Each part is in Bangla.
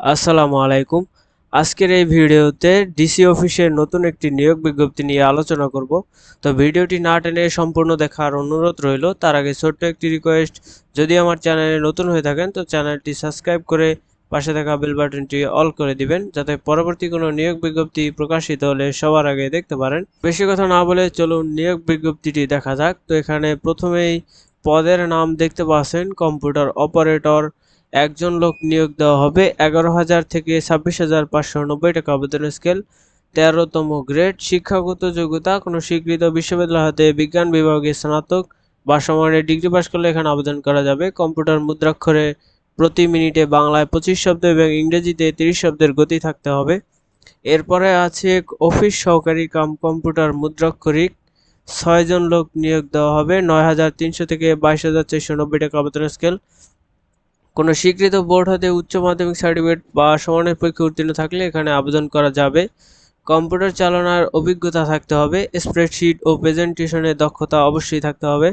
আসসালামু আলাইকুম। আজকের এই ভিডিওতে ডিসি অফিসের নতুন একটি নিয়োগ বিজ্ঞপ্তি নিয়ে আলোচনা করব। তো ভিডিওটি না টেনে সম্পূর্ণ দেখার অনুরোধ রইল। তার আগে ছোট্ট একটি রিকোয়েস্ট, যদি আমার চ্যানেলে নতুন হয়ে থাকেন তো চ্যানেলটি সাবস্ক্রাইব করে পাশে থাকা বেল বাটনটি অল করে দিবেন, যাতে পরবর্তী কোনো নিয়োগ বিজ্ঞপ্তি প্রকাশিত হলে সবার আগে দেখতে পারেন। বেশি কথা না বলে চলুন নিয়োগ বিজ্ঞপ্তিটি দেখা যাক। তো এখানে প্রথমেই পদের নাম দেখতে পাচ্ছেন কম্পিউটার অপারেটর। একজন লোক নিয়োগ দেওয়া হবে। 11,000 থেকে 26,590 টাকা আবেদন স্কেল। 13তম গ্রেড। শিক্ষাগত যোগ্যতা কোনো স্বীকৃত বিশ্ববিদ্যালয় হতে বিজ্ঞান বিভাগে স্নাতক বা সমানের ডিগ্রি পাস করলে এখানে আবেদন করা যাবে। কম্পিউটার মুদ্রাক্ষরে প্রতি মিনিটে বাংলায় 25 শব্দ এবং ইংরেজিতে 30 শব্দের গতি থাকতে হবে। এরপরে আছে অফিস সহকারী কাম কম্পিউটার মুদ্রাক্ষরিক। 6 জন লোক নিয়োগ দেওয়া হবে। 9,300 থেকে 22,490 টাকা আবেদন স্কেল। কোনো স্বীকৃত বোর্ড হতে উচ্চ মাধ্যমিক সার্টিফিকেট বা সমানের পরীক্ষা উত্তীর্ণ থাকলে এখানে আবেদন করা যাবে। কম্পিউটার চালানোর অভিজ্ঞতা থাকতে হবে। স্প্রেডশিট ও প্রেজেন্টেশনের দক্ষতা অবশ্যই থাকতে হবে।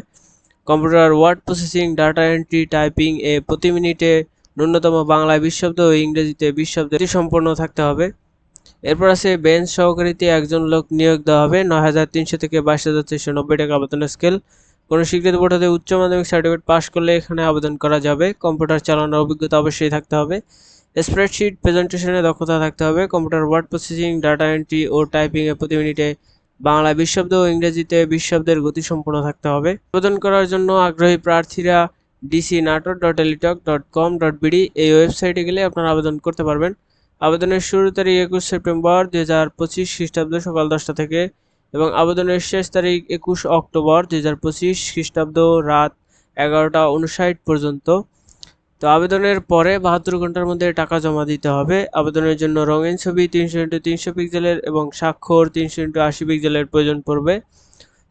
Computer word processing, data entry, typing এ প্রতি মিনিটে ন্যূনতম বাংলায় 20 শব্দ ও ইংরেজিতে 20 শব্দ সম্পন্ন থাকতে হবে। এরপর আছে বেঞ্চ সহকারীতে একজন লোক নিয়োগ দেওয়া হবে। 9,300 থেকে 22,490 টাকা আবেদন স্কেল। কোনো স্বীকৃত বোর্ড হতে উচ্চ মাধ্যমিক সার্টিফিকেট পাস করলে এখানে আবেদন করা যাবে। কম্পিউটার চালানোর অভিজ্ঞতা অবশ্যই থাকতে হবে। স্প্রেডশিট প্রেজেন্টেশনে দক্ষতা থাকতে হবে। Computer word processing, data entry ও টাইপিং এ প্রতি মিনিটে বাংলায় 20 শব্দ ও ইংরেজিতে 20 শব্দের গতিসম্পন্ন থাকতে হবে। আবেদন করার জন্য আগ্রহী প্রার্থীরা dcnator.teletalk.com.bd এই ওয়েবসাইটে গেলে আপনারা আবেদন করতে পারবেন। আবেদনের শুরুর তারিখ 21 সেপ্টেম্বর 2025 খ্রিস্টাব্দ সকাল 10টা থেকে এবং আবেদনের শেষ তারিখ 21 অক্টোবর 2025 খ্রিস্টাব্দ রাত 11টা 59 পর্যন্ত। তো আবেদনের পরে 72 ঘন্টার মধ্যে টাকা জমা দিতে হবে। আবেদনের জন্য রঙিন ছবি 300x300 পিক্সেলের এবং স্বাক্ষর 300x80 পিক্সেলের প্রয়োজন পড়বে।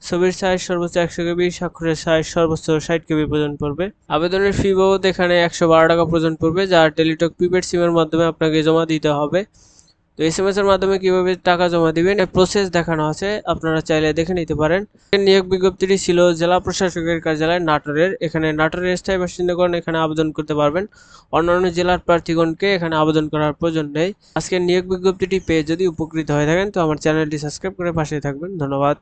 ছবির সাইজ সর্বোচ্চ 100 কেবি, স্বাক্ষরের সাইজ সর্বোচ্চ 60 কেবি প্রয়োজন পড়বে। আবেদনের ফি বাবদ এখানে 112 টাকা প্রয়োজন পড়বে, যা টেলিটক প্রিপেড সিমের মাধ্যমে আপনাকে জমা দিতে হবে। তো এসএমএস এর মাধ্যমে কিভাবে টাকা জমা দিবেন এর প্রসেস দেখানো আছে, আপনারা চাইলে দেখে নিতে পারেন। নিয়োগ বিজ্ঞপ্তিটি ছিল জেলা প্রশাসকের কার্যালয় নাটোরের। এখানে নাটোরের স্থায়ী বাসিন্দাগণ এখানে আবেদন করতে পারবেন। অন্যান্য জেলার প্রার্থীগণকে এখানে আবেদন করার প্রয়োজন নেই। আজকের নিয়োগ বিজ্ঞপ্তিটি পেয়ে যদি উপকৃত হয়ে থাকেন তো আমার চ্যানেলটি সাবস্ক্রাইব করে পাশে থাকবেন। ধন্যবাদ।